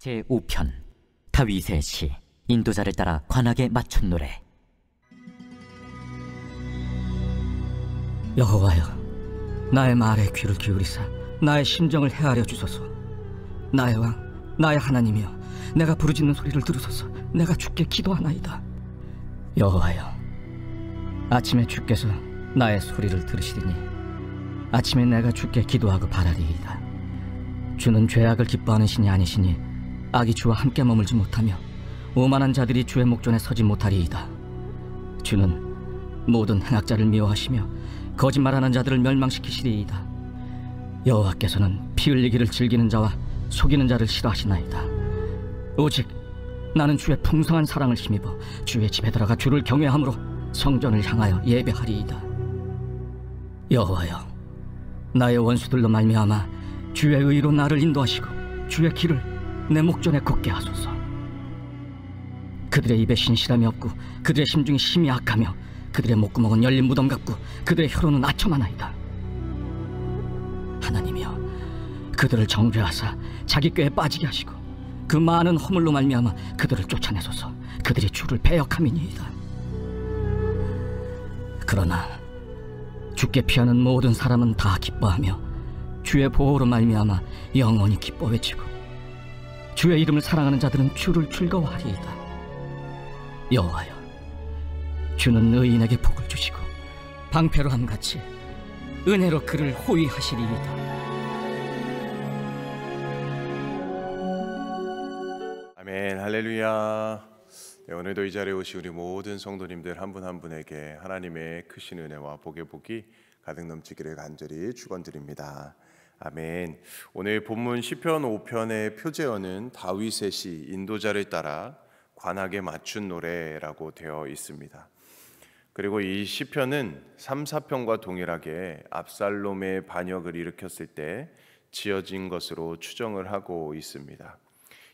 제5편 다윗의 시 인도자를 따라 관악에 맞춘 노래. 여호와여, 나의 말에 귀를 기울이사 나의 심정을 헤아려 주소서. 나의 왕, 나의 하나님이여, 내가 부르짖는 소리를 들으소서. 내가 주께 기도하나이다. 여호와여, 아침에 주께서 나의 소리를 들으시리니 아침에 내가 주께 기도하고 바라리이다. 주는 죄악을 기뻐하는 신이 아니시니 악이 주와 함께 머물지 못하며 오만한 자들이 주의 목전에 서지 못하리이다. 주는 모든 행악자를 미워하시며 거짓말하는 자들을 멸망시키시리이다. 여호와께서는 피 흘리기를 즐기는 자와 속이는 자를 싫어하시나이다. 오직 나는 주의 풍성한 사랑을 힘입어 주의 집에 들어가 주를 경외함으로 성전을 향하여 예배하리이다. 여호와여, 나의 원수들로 말미암아 주의 의로 나를 인도하시고 주의 길을 내 목전에 걷게 하소서. 그들의 입에 신실함이 없고 그들의 심중이 심히 악하며 그들의 목구멍은 열린 무덤 같고 그들의 혀로는 아첨하나이다. 하나님이여, 그들을 정죄하사 자기 꾀에 빠지게 하시고 그 많은 허물로 말미암아 그들을 쫓아내소서. 그들이 주를 배역함이니이다. 그러나 주께 피하는 모든 사람은 다 기뻐하며 주의 보호로 말미암아 영원히 기뻐 외치고 주의 이름을 사랑하는 자들은 주를 즐거워하리이다. 여호와여, 주는 의인에게 복을 주시고 방패로함 같이 은혜로 그를 호위하시리이다. 아멘, 할렐루야. 네, 오늘도 이 자리에 오신 우리 모든 성도님들 한 분 한 분에게 하나님의 크신 은혜와 복의 복이 가득 넘치기를 간절히 축원드립니다. 아멘. 오늘 본문 시편 5편의 표제어는 다윗의 시 인도자를 따라 관악에 맞춘 노래라고 되어 있습니다. 그리고 이 시편은 3, 4편과 동일하게 압살롬의 반역을 일으켰을 때 지어진 것으로 추정을 하고 있습니다.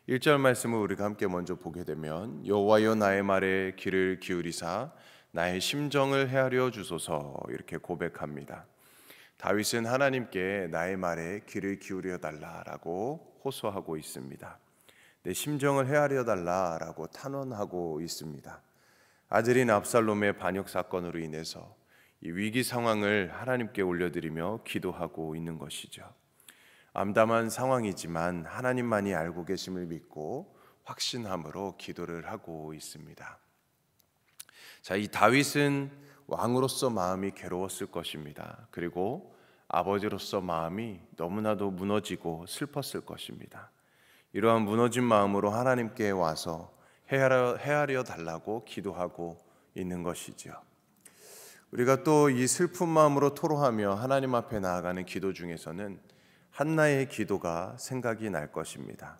1절 말씀을 우리가 함께 먼저 보게 되면 여호와여, 나의 말에 귀를 기울이사 나의 심정을 헤아려 주소서, 이렇게 고백합니다. 다윗은 하나님께 나의 말에 귀를 기울여 달라라고 호소하고 있습니다. 내 심정을 헤아려 달라라고 탄원하고 있습니다. 아들인 압살롬의 반역 사건으로 인해서 이 위기 상황을 하나님께 올려드리며 기도하고 있는 것이죠. 암담한 상황이지만 하나님만이 알고 계심을 믿고 확신함으로 기도를 하고 있습니다. 자, 이 다윗은 왕으로서 마음이 괴로웠을 것입니다. 그리고 아버지로서 마음이 너무나도 무너지고 슬펐을 것입니다. 이러한 무너진 마음으로 하나님께 와서 헤아려 달라고 기도하고 있는 것이죠. 우리가 또 이 슬픈 마음으로 토로하며 하나님 앞에 나아가는 기도 중에서는 한나의 기도가 생각이 날 것입니다.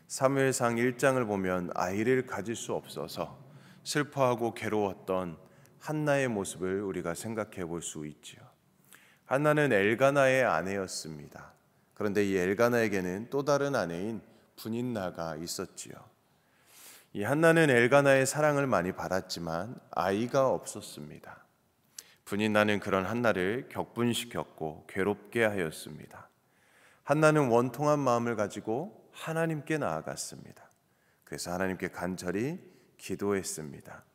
사무엘상 1장을 보면 아이를 가질 수 없어서 슬퍼하고 괴로웠던 한나의 모습을 우리가 생각해 볼 수 있지요. 한나는 엘가나의 아내였습니다. 그런데 이 엘가나에게는 또 다른 아내인 분인나가 있었지요. 이 한나는 엘가나의 사랑을 많이 받았지만 아이가 없었습니다. 분인나는 그런 한나를 격분시켰고 괴롭게 하였습니다. 한나는 원통한 마음을 가지고 하나님께 나아갔습니다. 그래서 하나님께 간절히 기도했습니다.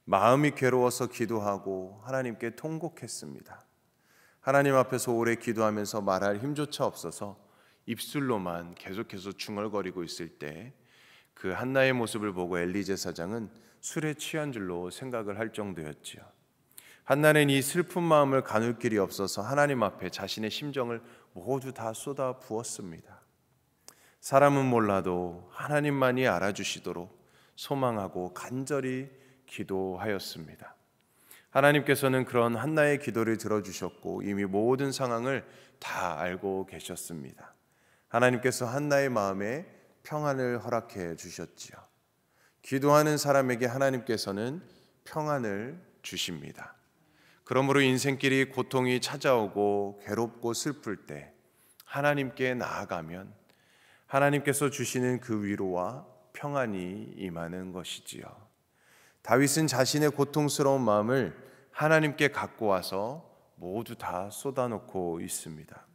마음이 괴로워서 기도하고 하나님께 통곡했습니다. 하나님 앞에서 오래 기도하면서 말할 힘조차 없어서 입술로만 계속해서 중얼거리고 있을 때 그 한나의 모습을 보고 엘리 제사장은 술에 취한 줄로 생각을 할 정도였지요. 한나는 이 슬픈 마음을 가눌 길이 없어서 하나님 앞에 자신의 심정을 모두 다 쏟아 부었습니다. 사람은 몰라도 하나님만이 알아주시도록 소망하고 간절히 기도하였습니다. 하나님께서는 그런 한나의 기도를 들어주셨고 이미 모든 상황을 다 알고 계셨습니다. 하나님께서 한나의 마음에 평안을 허락해 주셨지요. 기도하는 사람에게 하나님께서는 평안을 주십니다. 그러므로 인생길이 고통이 찾아오고 괴롭고 슬플 때 하나님께 나아가면 하나님께서 주시는 그 위로와 평안이 임하는 것이지요. 다윗은 자신의 고통스러운 마음을 하나님께 갖고 와서 모두 다 쏟아놓고 있습니다.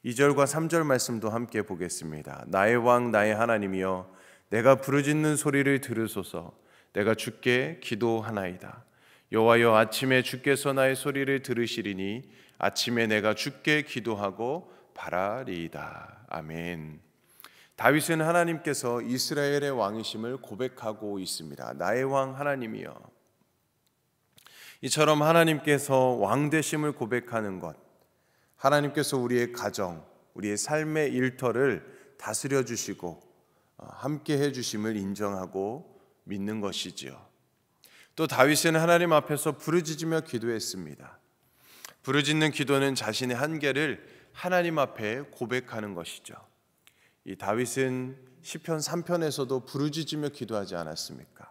2절과 3절 말씀도 함께 보겠습니다. 나의 왕 나의 하나님이여 내가 부르짖는 소리를 들으소서. 내가 주께 기도하나이다. 여호와여 아침에 주께서 나의 소리를 들으시리니 아침에 내가 주께 기도하고 바라리이다. 아멘. 다윗은 하나님께서 이스라엘의 왕이심을 고백하고 있습니다. 나의 왕 하나님이여. 이처럼 하나님께서 왕 되심을 고백하는 것, 하나님께서 우리의 가정, 우리의 삶의 일터를 다스려 주시고 함께 해 주심을 인정하고 믿는 것이지요. 또 다윗은 하나님 앞에서 부르짖으며 기도했습니다. 부르짖는 기도는 자신의 한계를 하나님 앞에 고백하는 것이죠. 이 다윗은 시편 3편에서도 부르짖으며 기도하지 않았습니까?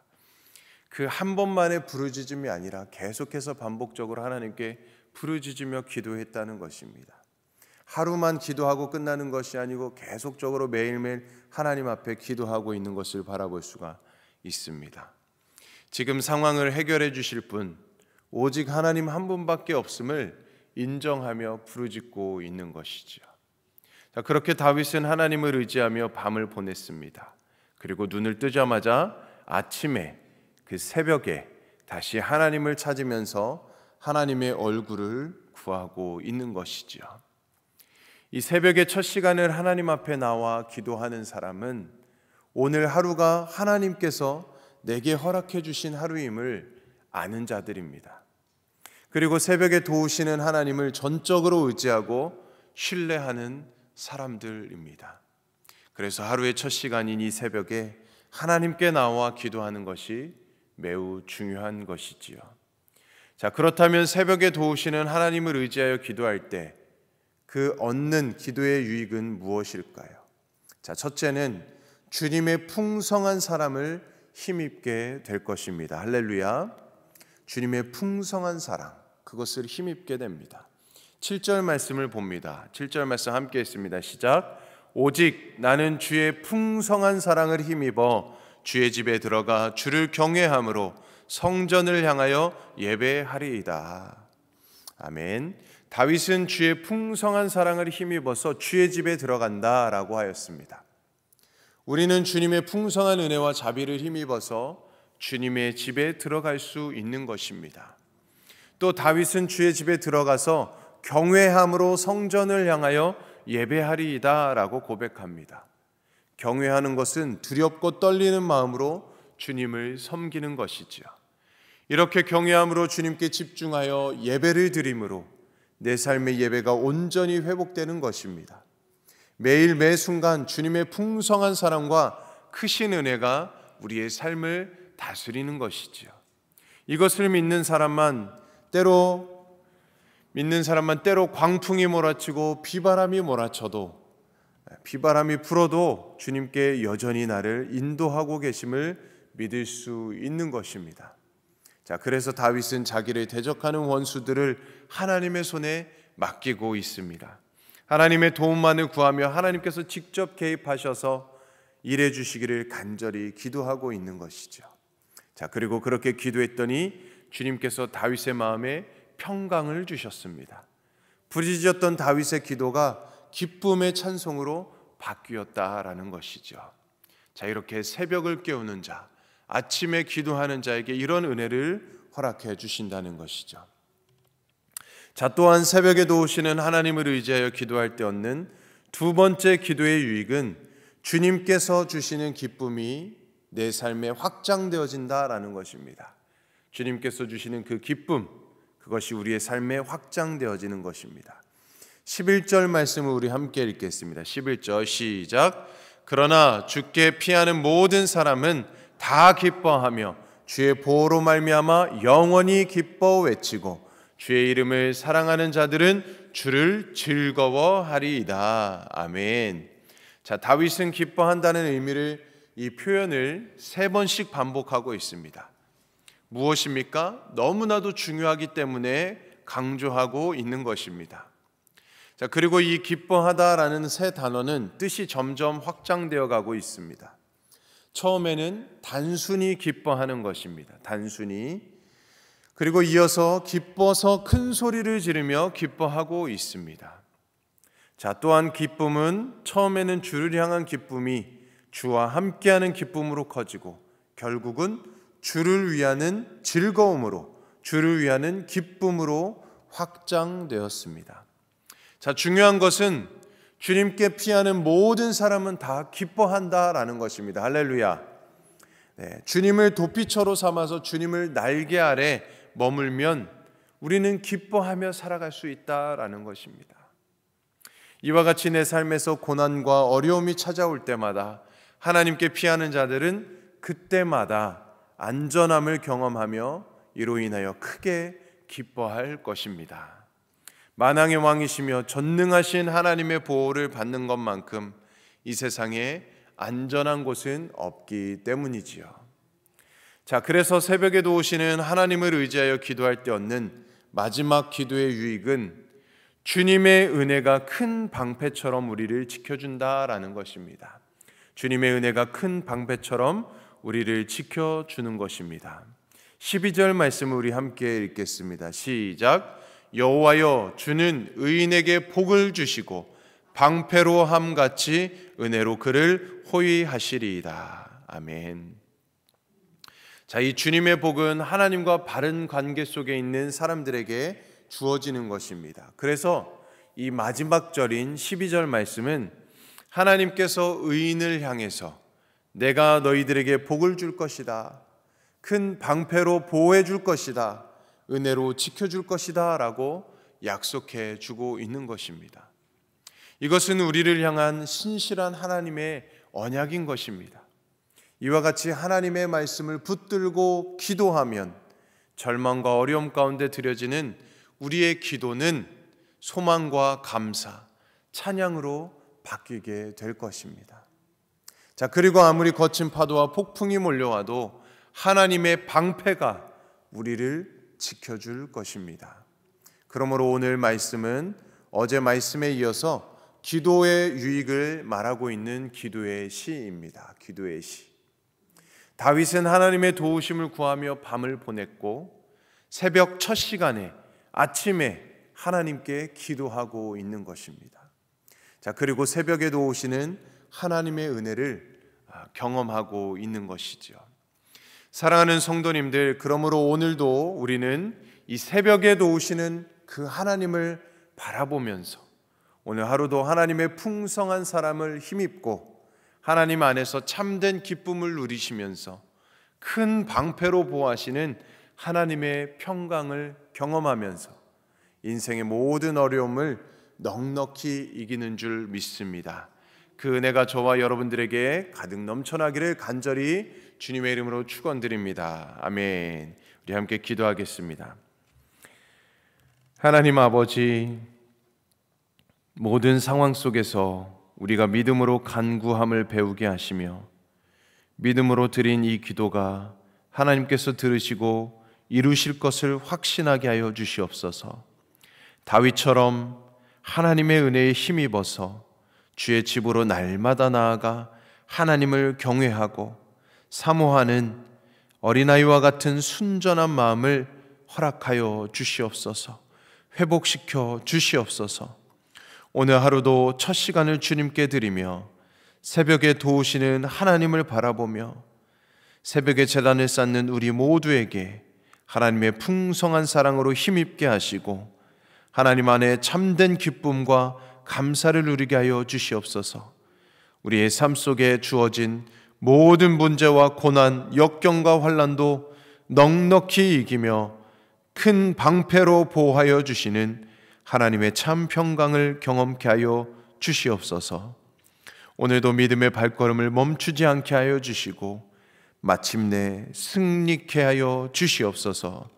그 한 번만의 부르짖음이 아니라 계속해서 반복적으로 하나님께 부르짖으며 기도했다는 것입니다. 하루만 기도하고 끝나는 것이 아니고 계속적으로 매일매일 하나님 앞에 기도하고 있는 것을 바라볼 수가 있습니다. 지금 상황을 해결해 주실 분, 오직 하나님 한 분밖에 없음을 인정하며 부르짖고 있는 것이죠. 자, 그렇게 다윗은 하나님을 의지하며 밤을 보냈습니다. 그리고 눈을 뜨자마자 아침에 그 새벽에 다시 하나님을 찾으면서 하나님의 얼굴을 구하고 있는 것이죠. 이 새벽의 첫 시간을 하나님 앞에 나와 기도하는 사람은 오늘 하루가 하나님께서 내게 허락해 주신 하루임을 아는 자들입니다. 그리고 새벽에 도우시는 하나님을 전적으로 의지하고 신뢰하는 사람들입니다. 그래서 하루의 첫 시간인 이 새벽에 하나님께 나와 기도하는 것이 매우 중요한 것이지요. 자, 그렇다면 새벽에 도우시는 하나님을 의지하여 기도할 때 그 얻는 기도의 유익은 무엇일까요? 자, 첫째는 주님의 풍성한 사랑을 힘입게 될 것입니다. 할렐루야. 주님의 풍성한 사랑, 그것을 힘입게 됩니다. 7절 말씀을 봅니다. 7절 말씀 함께 했습니다. 시작. 오직 나는 주의 풍성한 사랑을 힘입어 주의 집에 들어가 주를 경외함으로 성전을 향하여 예배하리이다. 아멘. 다윗은 주의 풍성한 사랑을 힘입어서 주의 집에 들어간다라고 하였습니다. 우리는 주님의 풍성한 은혜와 자비를 힘입어서 주님의 집에 들어갈 수 있는 것입니다. 또 다윗은 주의 집에 들어가서 경외함으로 성전을 향하여 예배하리이다라고 고백합니다. 경외하는 것은 두렵고 떨리는 마음으로 주님을 섬기는 것이지요. 이렇게 경외함으로 주님께 집중하여 예배를 드림으로 내 삶의 예배가 온전히 회복되는 것입니다. 매일 매 순간 주님의 풍성한 사랑과 크신 은혜가 우리의 삶을 다스리는 것이지요. 이것을 믿는 사람만 때로 광풍이 몰아치고 비바람이 몰아쳐도, 비바람이 불어도 주님께 여전히 나를 인도하고 계심을 믿을 수 있는 것입니다. 자, 그래서 다윗은 자기를 대적하는 원수들을 하나님의 손에 맡기고 있습니다. 하나님의 도움만을 구하며 하나님께서 직접 개입하셔서 일해 주시기를 간절히 기도하고 있는 것이죠. 자, 그리고 그렇게 기도했더니 주님께서 다윗의 마음에 평강을 주셨습니다. 부르짖었던 다윗의 기도가 기쁨의 찬송으로 바뀌었다라는 것이죠. 자, 이렇게 새벽을 깨우는 자, 아침에 기도하는 자에게 이런 은혜를 허락해 주신다는 것이죠. 자, 또한 새벽에 도우시는 하나님을 의지하여 기도할 때 얻는 두 번째 기도의 유익은 주님께서 주시는 기쁨이 내 삶에 확장되어진다라는 것입니다. 주님께서 주시는 그 기쁨, 그것이 우리의 삶에 확장되어지는 것입니다. 11절 말씀을 우리 함께 읽겠습니다. 11절 시작. 그러나 주께 피하는 모든 사람은 다 기뻐하며 주의 보호로 말미암아 영원히 기뻐 외치고 주의 이름을 사랑하는 자들은 주를 즐거워하리이다. 아멘. 자, 다윗은 기뻐한다는 의미를, 이 표현을 3번씩 반복하고 있습니다. 무엇입니까? 너무나도 중요하기 때문에 강조하고 있는 것입니다. 자, 그리고 이 기뻐하다라는 세 단어는 뜻이 점점 확장되어 가고 있습니다. 처음에는 단순히 기뻐하는 것입니다. 단순히. 그리고 이어서 기뻐서 큰 소리를 지르며 기뻐하고 있습니다. 자, 또한 기쁨은 처음에는 주를 향한 기쁨이 주와 함께하는 기쁨으로 커지고 결국은 주를 위하는 즐거움으로, 주를 위하는 기쁨으로 확장되었습니다. 자, 중요한 것은 주님께 피하는 모든 사람은 다 기뻐한다라는 것입니다. 할렐루야. 네, 주님을 도피처로 삼아서 주님을 날개 아래 머물면 우리는 기뻐하며 살아갈 수 있다라는 것입니다. 이와 같이 내 삶에서 고난과 어려움이 찾아올 때마다 하나님께 피하는 자들은 그때마다 안전함을 경험하며 이로 인하여 크게 기뻐할 것입니다. 만왕의 왕이시며 전능하신 하나님의 보호를 받는 것만큼 이 세상에 안전한 곳은 없기 때문이지요. 자, 그래서 새벽에도 오시는 하나님을 의지하여 기도할 때 얻는 마지막 기도의 유익은 주님의 은혜가 큰 방패처럼 우리를 지켜준다라는 것입니다. 주님의 은혜가 큰 방패처럼 우리를 지켜주는 것입니다. 12절 말씀을 우리 함께 읽겠습니다. 시작. 여호와여, 주는 의인에게 복을 주시고 방패로 함같이 은혜로 그를 호위하시리이다. 아멘. 자, 이 주님의 복은 하나님과 바른 관계 속에 있는 사람들에게 주어지는 것입니다. 그래서 이 마지막 절인 12절 말씀은 하나님께서 의인을 향해서 내가 너희들에게 복을 줄 것이다, 큰 방패로 보호해 줄 것이다, 은혜로 지켜줄 것이다 라고 약속해 주고 있는 것입니다. 이것은 우리를 향한 신실한 하나님의 언약인 것입니다. 이와 같이 하나님의 말씀을 붙들고 기도하면 절망과 어려움 가운데 드려지는 우리의 기도는 소망과 감사, 찬양으로 바뀌게 될 것입니다. 자, 그리고 아무리 거친 파도와 폭풍이 몰려와도 하나님의 방패가 우리를 지켜줄 것입니다. 그러므로 오늘 말씀은 어제 말씀에 이어서 기도의 유익을 말하고 있는 기도의 시입니다. 기도의 시. 다윗은 하나님의 도우심을 구하며 밤을 보냈고 새벽 첫 시간에 아침에 하나님께 기도하고 있는 것입니다. 자, 그리고 새벽에도 오시는 하나님의 은혜를 경험하고 있는 것이죠. 사랑하는 성도님들, 그러므로 오늘도 우리는 이 새벽에도 오시는 그 하나님을 바라보면서 오늘 하루도 하나님의 풍성한 사람을 힘입고 하나님 안에서 참된 기쁨을 누리시면서 큰 방패로 보호하시는 하나님의 평강을 경험하면서 인생의 모든 어려움을 넉넉히 이기는 줄 믿습니다. 그 은혜가 저와 여러분들에게 가득 넘쳐나기를 간절히 주님의 이름으로 축원드립니다. 아멘. 우리 함께 기도하겠습니다. 하나님 아버지, 모든 상황 속에서 우리가 믿음으로 간구함을 배우게 하시며 믿음으로 드린 이 기도가 하나님께서 들으시고 이루실 것을 확신하게 하여 주시옵소서. 다윗처럼 하나님의 은혜에 힘입어서 주의 집으로 날마다 나아가 하나님을 경외하고 사모하는 어린아이와 같은 순전한 마음을 허락하여 주시옵소서. 회복시켜 주시옵소서. 오늘 하루도 첫 시간을 주님께 드리며 새벽에 도우시는 하나님을 바라보며 새벽에 제단을 쌓는 우리 모두에게 하나님의 풍성한 사랑으로 힘입게 하시고 하나님 안에 참된 기쁨과 감사를 누리게 하여 주시옵소서. 우리의 삶 속에 주어진 모든 문제와 고난, 역경과 환난도 넉넉히 이기며 큰 방패로 보호하여 주시는 하나님의 참 평강을 경험케 하여 주시옵소서. 오늘도 믿음의 발걸음을 멈추지 않게 하여 주시고 마침내 승리케 하여 주시옵소서.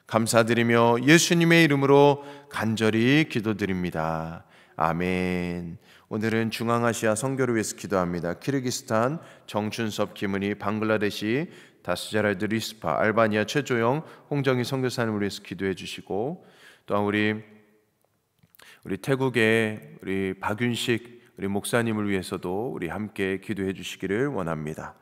감사드리며 예수님의 이름으로 간절히 기도드립니다. 아멘. 오늘은 중앙아시아 선교를 위해서 기도합니다. 키르기스탄 정춘섭, 김은희, 방글라데시 다스자랄드 리스파, 알바니아 최조영, 홍정희 선교사님을 위해서 기도해 주시고, 또한 우리 태국의 우리 박윤식 우리 목사님을 위해서도 우리 함께 기도해 주시기를 원합니다.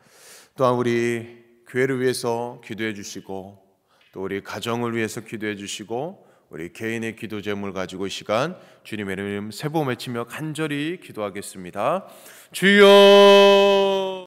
또한 우리 교회를 위해서 기도해 주시고 또 우리 가정을 위해서 기도해 주시고 우리 개인의 기도 제목을 가지고 이 시간 주님의 이름 세 번 외치며 간절히 기도하겠습니다. 주여